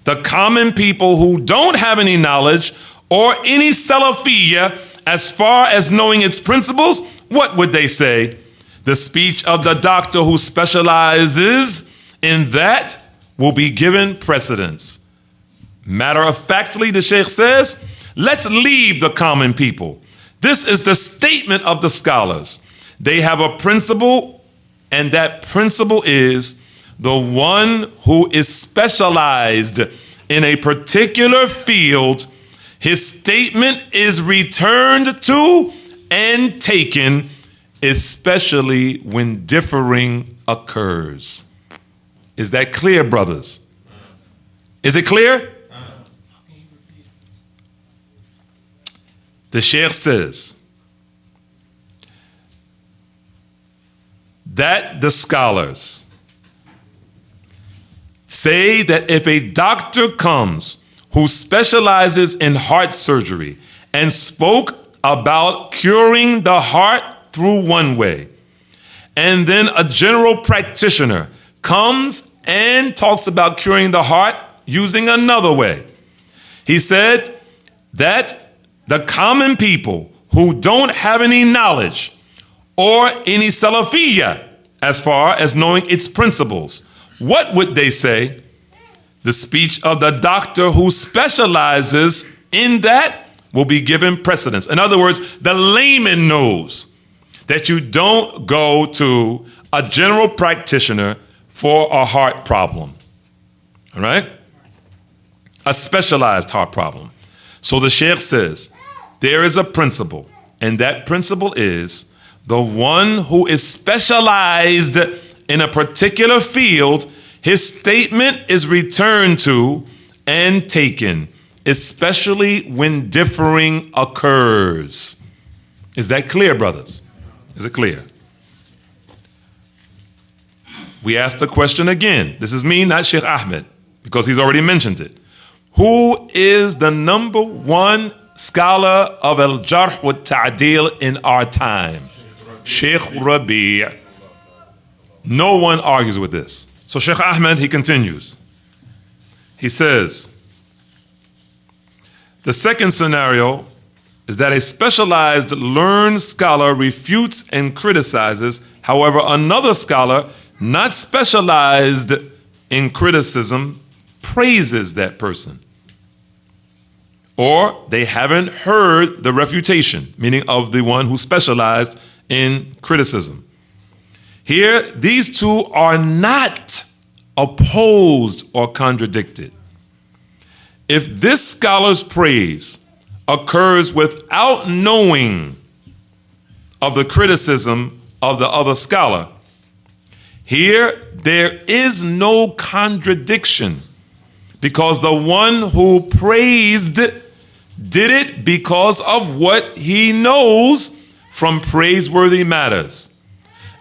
the common people who don't have any knowledge or any salafiyya as far as knowing its principles, what would they say? The speech of the doctor who specializes in that will be given precedence. Matter of factly, the Sheikh says, let's leave the common people. This is the statement of the scholars. They have a principle, and that principle is the one who is specialized in a particular field, his statement is returned to and taken, especially when differing occurs. Is that clear, brothers? Is it clear? The Sheikh says that the scholars say that if a doctor comes who specializes in heart surgery and spoke about curing the heart through one way, and then a general practitioner comes and talks about curing the heart using another way, he said that the common people who don't have any knowledge or any salafiyya as far as knowing its principles, what would they say? The speech of the doctor who specializes in that will be given precedence. In other words, the layman knows that you don't go to a general practitioner for a heart problem. All right? a specialized heart problem. So the Sheikh says, there is a principle, and that principle is the one who is specialized in a particular field, his statement is returned to and taken, especially when differing occurs. Is that clear, brothers? Is it clear? We asked the question again. This is me, not Sheikh Ahmed, because he's already mentioned it. Who is the number one scholar of al-jarh wa ta'dil in our time? Sheikh Rabi'. No one argues with this. So Sheikh Ahmed, he continues. He says, the second scenario is that a specialized learned scholar refutes and criticizes. However, another scholar, not specialized in criticism, praises that person. Or they haven't heard the refutation, meaning of the one who specialized in criticism. Here, these two are not opposed or contradicted. If this scholar's praise occurs without knowing of the criticism of the other scholar, here there is no contradiction, because the one who praised did it because of what he knows from praiseworthy matters.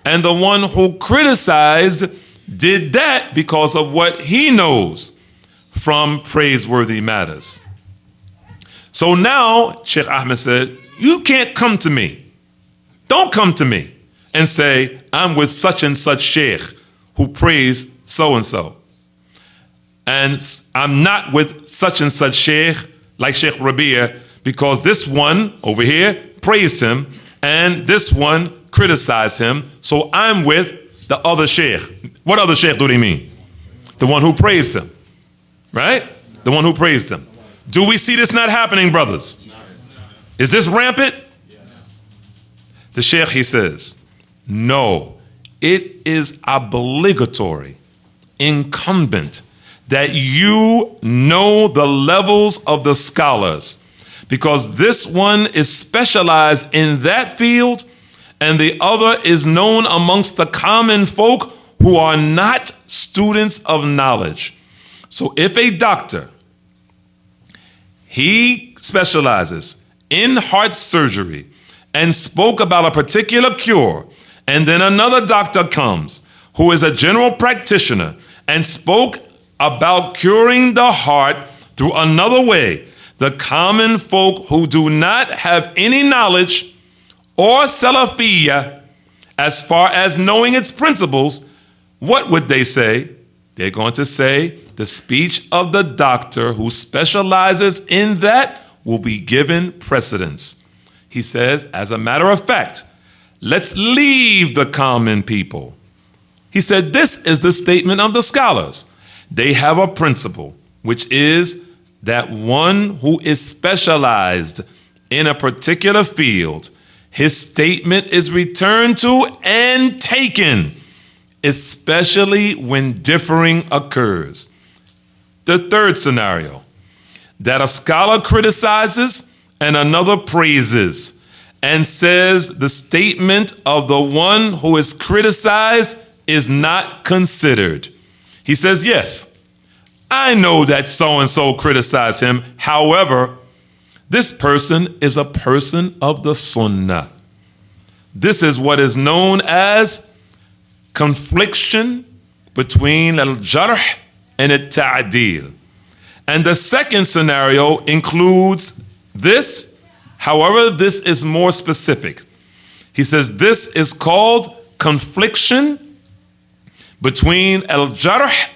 And the one who criticized did that because of what he knows from praiseworthy matters. So now, Sheikh Ahmed said, you can't come to me. Don't come to me and say, I'm with such and such sheikh who praised so-and-so. And I'm not with such and such sheikh, like Sheikh Rabi', because this one over here praised him and this one criticized him. So I'm with the other sheikh. What other sheikh do they mean? The one who praised him, right? The one who praised him. Do we see this not happening, brothers? Is this rampant? The Sheikh, he says, no, it is obligatory, incumbent, that you know the levels of the scholars, because this one is specialized in that field and the other is known amongst the common folk who are not students of knowledge. So if a doctor, he specializes in heart surgery and spoke about a particular cure, and then another doctor comes who is a general practitioner and spoke about curing the heart through another way, the common folk who do not have any knowledge or Salafiyya as far as knowing its principles, what would they say? They're going to say the speech of the doctor who specializes in that will be given precedence. He says, as a matter of fact, let's leave the common people. He said, this is the statement of the scholars. They have a principle, which is that one who is specialized in a particular field, his statement is returned to and taken, especially when differing occurs. The third scenario, that a scholar criticizes and another praises and says the statement of the one who is criticized is not considered. He says, yes, I know that so-and-so criticized him. However, this person is a person of the Sunnah. This is what is known as confliction between al-jarh and al-ta'dil. And the second scenario includes this. However, this is more specific. He says this is called confliction between al-jarh,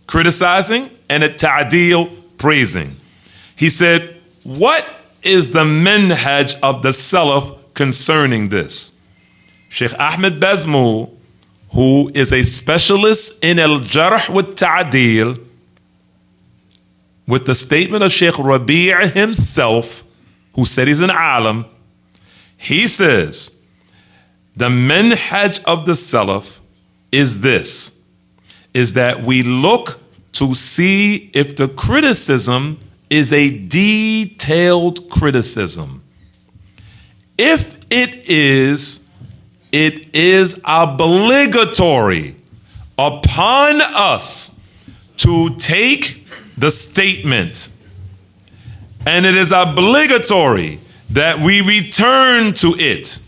criticizing, and al-ta'dil, praising. He said, what is the manhaj of the Salaf concerning this? Sheikh Ahmed Bazmuul, who is a specialist in al-jarh wa ta'dil, with the statement of Sheikh Rabi' himself, who said he's an alim, he says, the manhaj of the Salaf is this, is that we look to see if the criticism is a detailed criticism. If it is obligatory upon us to take the statement, and it is obligatory that we return to it,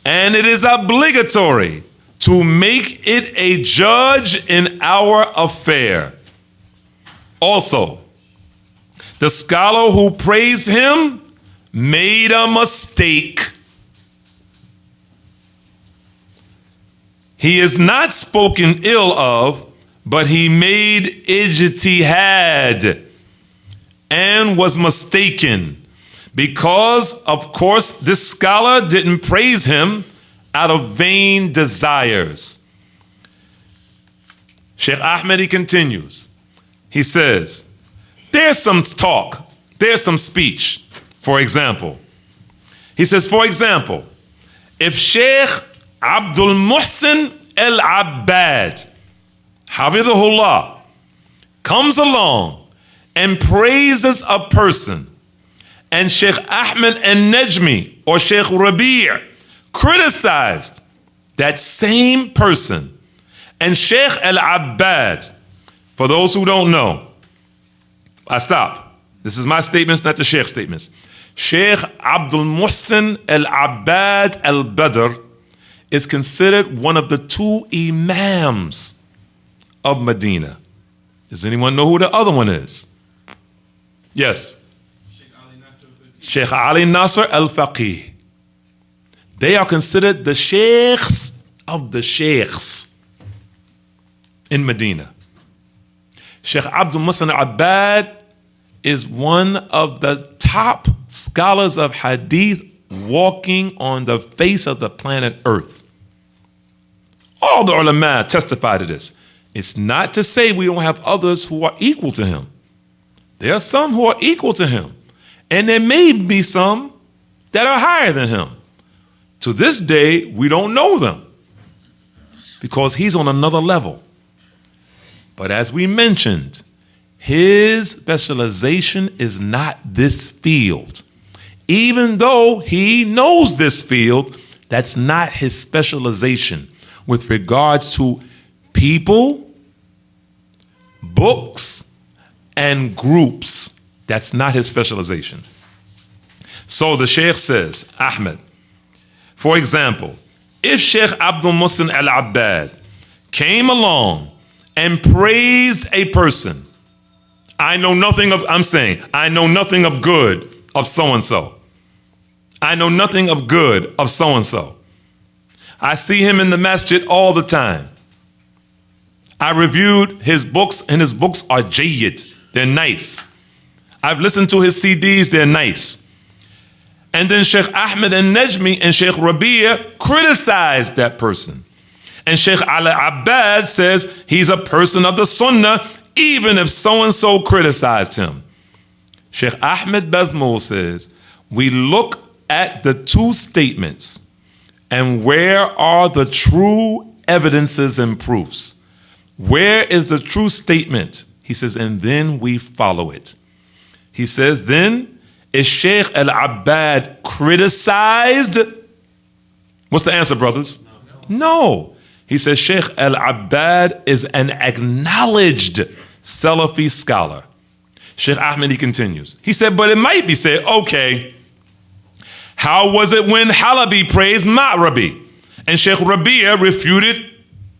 and it is obligatory to make it a judge in our affair. Also, the scholar who praised him made a mistake. He is not spoken ill of, but he made ijtihad and was mistaken, because, of course, this scholar didn't praise him out of vain desires. Sheikh Ahmed, he continues. He says, there's some talk, there's some speech. For example, he says, for example, if Sheikh Abdul Muhsin Al-Abbad, Hafethahullah, comes along and praises a person, and Sheikh Ahmed Al-Najmi or Sheikh Rabi' criticized that same person, and Sheikh Al-Abbad, for those who don't know, I stop. This is my statements, not the Sheikh's statements. Sheikh Abdul Muhsin Al-Abbad Al-Badr is considered one of the two imams of Medina. Does anyone know who the other one is? Yes. Sheikh Ali Nasr Al-Faqih. They are considered the sheikhs of the sheikhs in Medina. Sheikh Abdul Muhsin Al-Abbad is one of the top scholars of hadith walking on the face of the planet Earth. All the ulama testify to this. It's not to say we don't have others who are equal to him. There are some who are equal to him, and there may be some that are higher than him. To this day, we don't know them because he's on another level. But as we mentioned, his specialization is not this field. Even though he knows this field, that's not his specialization with regards to people, books, and groups. That's not his specialization. So the Sheikh says, Ahmed, for example, if Sheikh Abdul Muhsin Al-Abbad came along and praised a person, I know nothing of good of so-and-so. I know nothing of good of so-and-so. I see him in the masjid all the time. I reviewed his books, and his books are jayyid. They're nice. I've listened to his CDs, they're nice. And then Sheikh Ahmed Al-Najmi and Sheikh Rabi' criticized that person. And Sheikh Al-Abbad says he's a person of the Sunnah, even if so-and-so criticized him. Sheikh Ahmed Bazmuul says, we look at the two statements and where are the true evidences and proofs. Where is the true statement? He says, and then we follow it. He says, then is Sheikh Al-Abbad criticized? What's the answer, brothers? No. He says Sheikh Al-Abbad is an acknowledged Salafi scholar. Sheikh Ahmed, he continues. He said, but it might be said, okay, how was it when Halabi praised Ma'rabi and Sheikh Rabi' refuted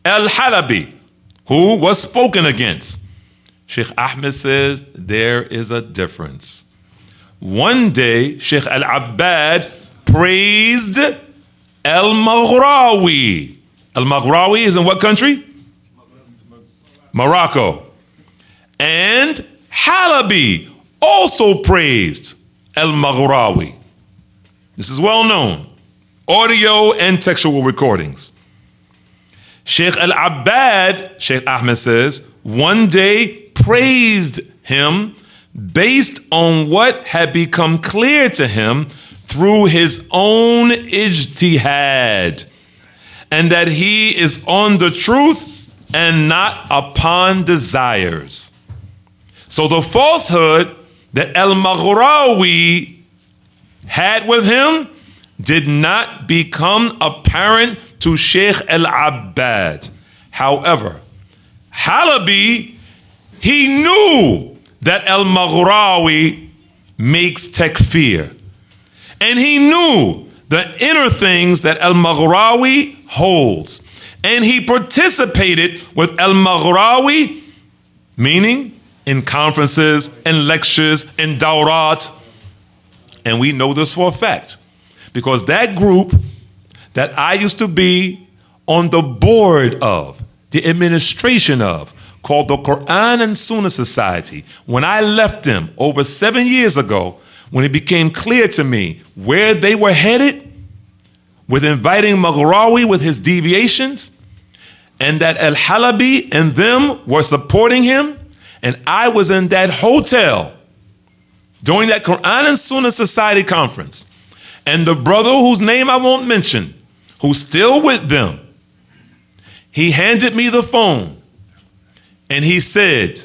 Al-Halabi, who was spoken against? Sheikh Ahmed says there is a difference. One day, Sheikh Al-Abbad praised Al-Maghrawi. Al-Maghrawi is in what country? Morocco. And Halabi also praised Al-Maghrawi. This is well known. Audio and textual recordings. Sheikh Al-Abbad, Sheikh Ahmed says, one day praised him based on what had become clear to him through his own ijtihad, and that he is on the truth and not upon desires. So the falsehood that Al-Maghrawi had with him did not become apparent to Sheikh Al-Abbad. However, Halabi, he knew that Al-Maghrawi makes takfir. And he knew the inner things that Al-Maghrawi holds. And he participated with Al-Maghrawi, meaning in conferences and lectures and dawrat. And we know this for a fact, because that group that I used to be on the board of, the administration of, called the Quran and Sunnah Society, when I left them over 7 years ago, when it became clear to me where they were headed with inviting Maghrawi with his deviations, and that Al-Halabi and them were supporting him, and I was in that hotel during that Quran and Sunnah Society conference, and the brother whose name I won't mention, who's still with them, he handed me the phone and he said,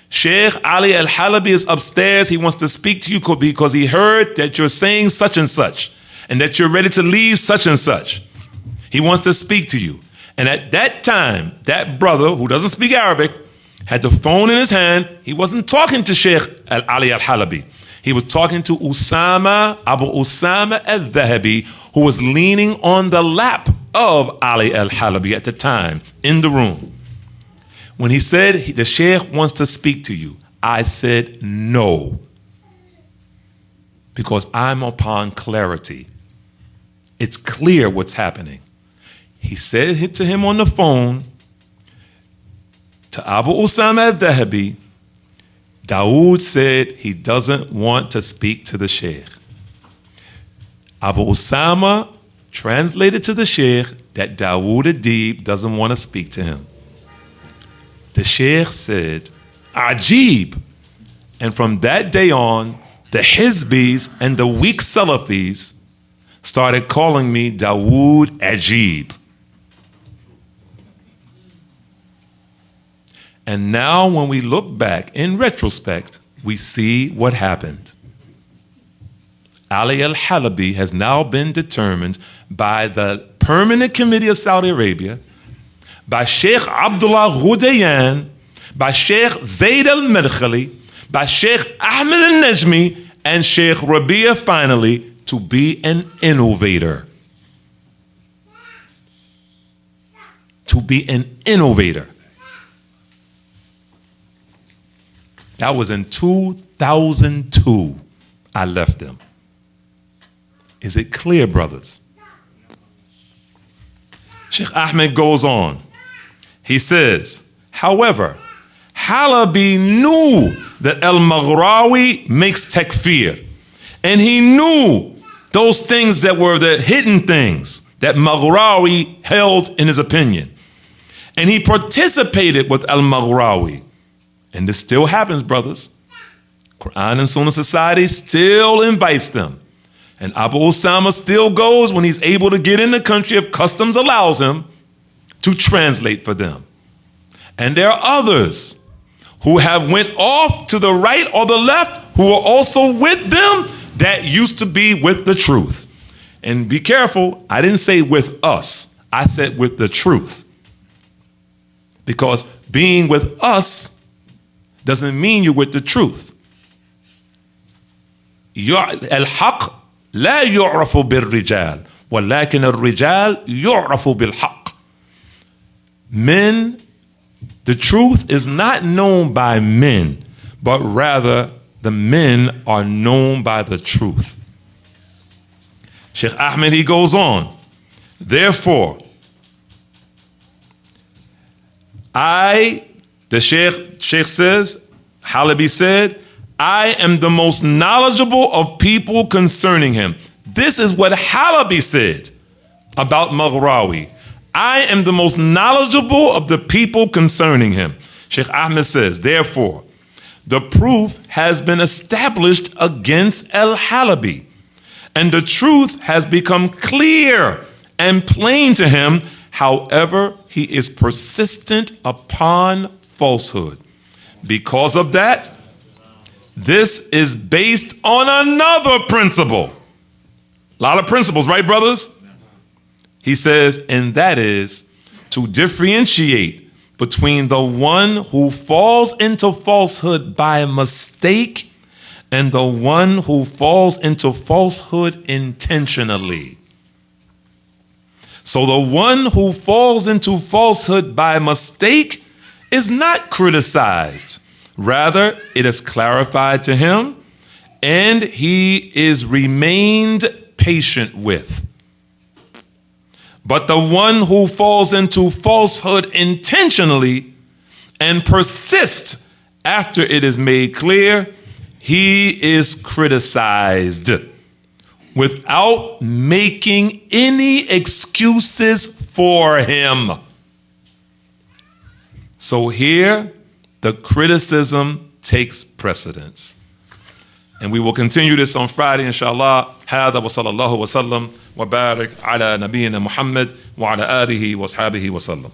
Sheikh Ali Al-Halabi is upstairs. He wants to speak to you because he heard that you're saying such and such and that you're ready to leave such and such. He wants to speak to you. And at that time, that brother who doesn't speak Arabic had the phone in his hand. He wasn't talking to Sheikh Ali Al-Halabi. He was talking to Abu Usama Al-Dhahabi, who was leaning on the lap of Ali Al-Halabi at the time in the room. When he said, the Sheikh wants to speak to you, I said no, because I'm upon clarity. It's clear what's happening. He said to him on the phone, to Abu Usama al-Dhahabi, Dawud said he doesn't want to speak to the Sheikh. Abu Usama translated to the Sheikh that Dawud Adib doesn't want to speak to him. The Sheikh said, Ajib. And from that day on, the Hizbis and the weak Salafis started calling me Dawud Ajib. And now when we look back in retrospect, we see what happened. Ali Al-Halabi has now been determined by the Permanent Committee of Saudi Arabia, by Sheikh Abdullah Ghudayan, by Sheikh Zayd al-Madkhali, by Sheikh Ahmed al-Najmi, and Sheikh Rabia finally, to be an innovator. To be an innovator. That was in 2002. I left them. Is it clear, brothers? Sheikh Ahmed goes on. He says, however, Halabi knew that Al-Maghrawi makes takfir. And he knew those things that were the hidden things that Maghrawi held in his opinion. And he participated with Al-Maghrawi. And this still happens, brothers. Quran and Sunnah Society still invites them. And Abu Usama still goes when he's able to get in the country if customs allows him to translate for them. And there are others who have went off to the right or the left who are also with them that used to be with the truth. And be careful, I didn't say with us. I said with the truth. Because being with us doesn't mean you're with the truth. الحق لا يعرف بالرجال ولكن الرجال يعرف بالحق. Men, the truth is not known by men, but rather the men are known by the truth. Sheikh Ahmed, he goes on. Therefore, the Sheikh says, Halabi said, I am the most knowledgeable of people concerning him. This is what Halabi said about Maghrawi. I am the most knowledgeable of the people concerning him. Sheikh Ahmed says, therefore, the proof has been established against Al-Halabi, and the truth has become clear and plain to him, However, he is persistent upon falsehood. Because of that, this is based on another principle. A lot of principles, right, brothers? He says, and that is to differentiate between the one who falls into falsehood by mistake and the one who falls into falsehood intentionally. So the one who falls into falsehood by mistake is not criticized. Rather, it is clarified to him and he is remained patient with. But the one who falls into falsehood intentionally and persists after it is made clear, he is criticized without making any excuses for him. So here, the criticism takes precedence. And we will continue this on Friday, inshallah. هذا وصلى الله وسلم وبارك على نبينا محمد وعلى آله وصحبه وسلم.